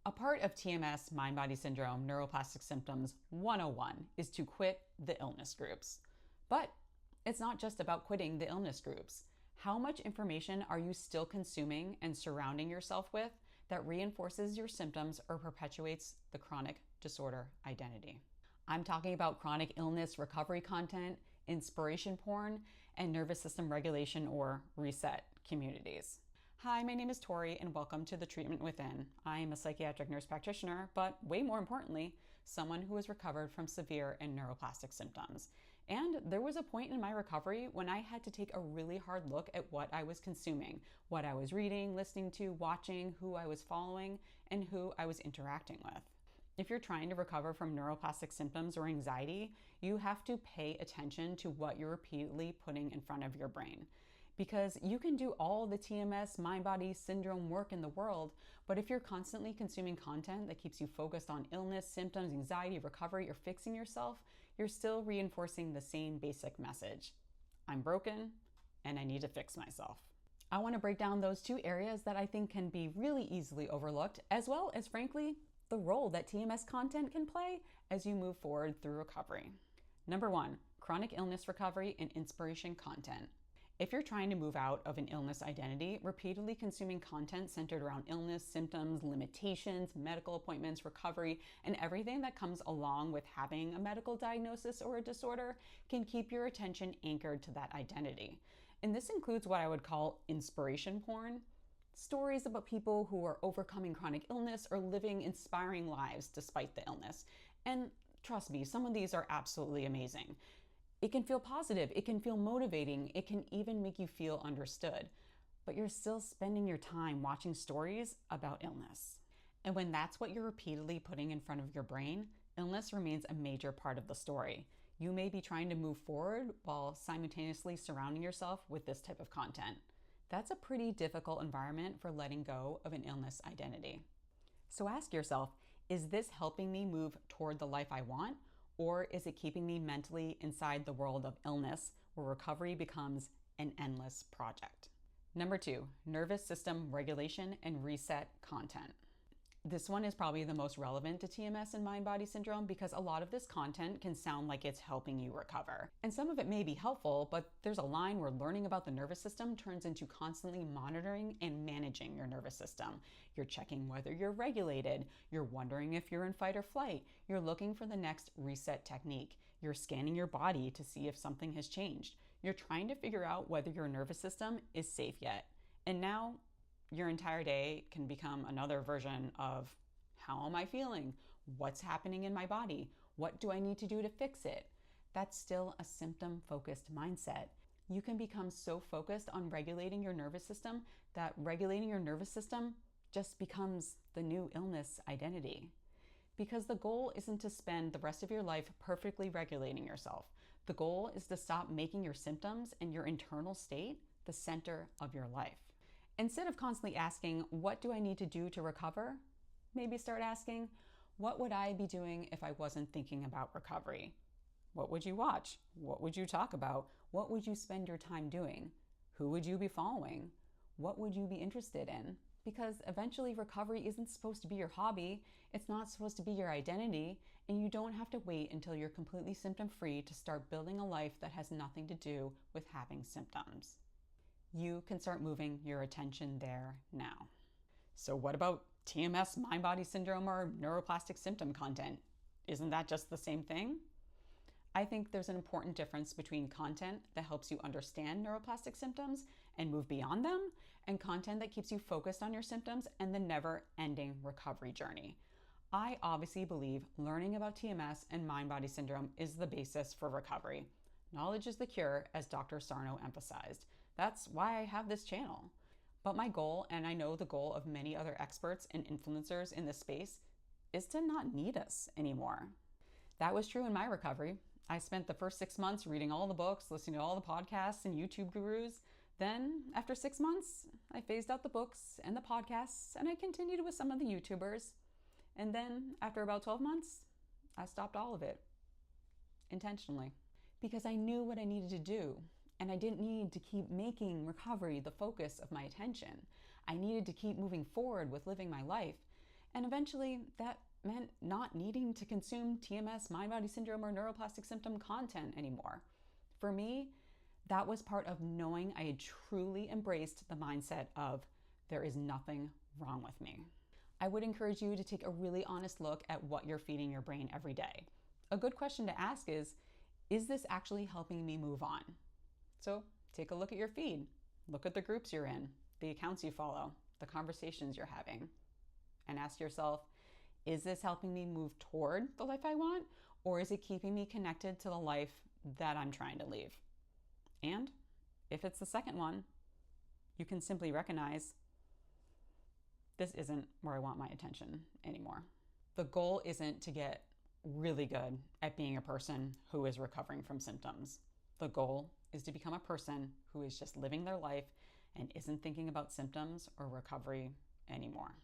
A part of TMS, Mind-Body Syndrome, Neuroplastic Symptoms 101 is to quit the illness groups. But it's not just about quitting the illness groups. How much information are you still consuming and surrounding yourself with that reinforces your symptoms or perpetuates the chronic disorder identity? I'm talking about chronic illness recovery content, inspiration porn, and nervous system regulation or reset communities. Hi, my name is Tori and welcome to The Treatment Within. I am a psychiatric nurse practitioner, but way more importantly, someone who has recovered from severe and neuroplastic symptoms. And there was a point in my recovery when I had to take a really hard look at what I was consuming, what I was reading, listening to, watching, who I was following, and who I was interacting with. If you're trying to recover from neuroplastic symptoms or anxiety, you have to pay attention to what you're repeatedly putting in front of your brain. Because you can do all the TMS, mind-body syndrome work in the world, but if you're constantly consuming content that keeps you focused on illness, symptoms, anxiety, recovery, or fixing yourself, you're still reinforcing the same basic message. I'm broken and I need to fix myself. I want to break down those two areas that I think can be really easily overlooked, as well as, frankly, the role that TMS content can play as you move forward through recovery. Number one, chronic illness recovery and inspiration content. If you're trying to move out of an illness identity, repeatedly consuming content centered around illness, symptoms, limitations, medical appointments, recovery, and everything that comes along with having a medical diagnosis or a disorder can keep your attention anchored to that identity. And this includes what I would call inspiration porn. Stories about people who are overcoming chronic illness or living inspiring lives despite the illness. And trust me, some of these are absolutely amazing. It can feel positive, it can feel motivating, it can even make you feel understood. But you're still spending your time watching stories about illness. And when that's what you're repeatedly putting in front of your brain, illness remains a major part of the story. You may be trying to move forward while simultaneously surrounding yourself with this type of content. That's a pretty difficult environment for letting go of an illness identity. So ask yourself, is this helping me move toward the life I want? Or is it keeping me mentally inside the world of illness where recovery becomes an endless project? Number two, nervous system regulation and reset content. This one is probably the most relevant to TMS and mind-body syndrome because a lot of this content can sound like it's helping you recover. And some of it may be helpful, but there's a line where learning about the nervous system turns into constantly monitoring and managing your nervous system. You're checking whether you're regulated, you're wondering if you're in fight or flight, you're looking for the next reset technique, you're scanning your body to see if something has changed, you're trying to figure out whether your nervous system is safe yet. And now, your entire day can become another version of how am I feeling? What's happening in my body? What do I need to do to fix it? That's still a symptom-focused mindset. You can become so focused on regulating your nervous system that regulating your nervous system just becomes the new illness identity. Because the goal isn't to spend the rest of your life perfectly regulating yourself. The goal is to stop making your symptoms and your internal state the center of your life. Instead of constantly asking, what do I need to do to recover? Maybe start asking, what would I be doing if I wasn't thinking about recovery? What would you watch? What would you talk about? What would you spend your time doing? Who would you be following? What would you be interested in? Because eventually recovery isn't supposed to be your hobby. It's not supposed to be your identity. And you don't have to wait until you're completely symptom-free to start building a life that has nothing to do with having symptoms. You can start moving your attention there now. So what about TMS, mind-body syndrome, or neuroplastic symptom content? Isn't that just the same thing? I think there's an important difference between content that helps you understand neuroplastic symptoms and move beyond them, and content that keeps you focused on your symptoms and the never-ending recovery journey. I obviously believe learning about TMS and mind-body syndrome is the basis for recovery. Knowledge is the cure, as Dr. Sarno emphasized. That's why I have this channel. But my goal, and I know the goal of many other experts and influencers in this space, is to not need us anymore. That was true in my recovery. I spent the first 6 months reading all the books, listening to all the podcasts and YouTube gurus. Then, after 6 months, I phased out the books and the podcasts, and I continued with some of the YouTubers. And then, after about 12 months, I stopped all of it. Intentionally. Because I knew what I needed to do, and I didn't need to keep making recovery the focus of my attention. I needed to keep moving forward with living my life. And eventually, that meant not needing to consume TMS, Mindbody Syndrome, or Neuroplastic Symptom content anymore. For me, that was part of knowing I had truly embraced the mindset of there is nothing wrong with me. I would encourage you to take a really honest look at what you're feeding your brain every day. A good question to ask is this actually helping me move on? So take a look at your feed. Look at the groups you're in, the accounts you follow, the conversations you're having, and ask yourself, is this helping me move toward the life I want, or is it keeping me connected to the life that I'm trying to leave? And if it's the second one, you can simply recognize this isn't where I want my attention anymore. The goal isn't to get really good at being a person who is recovering from symptoms. The goal is to become a person who is just living their life and isn't thinking about symptoms or recovery anymore.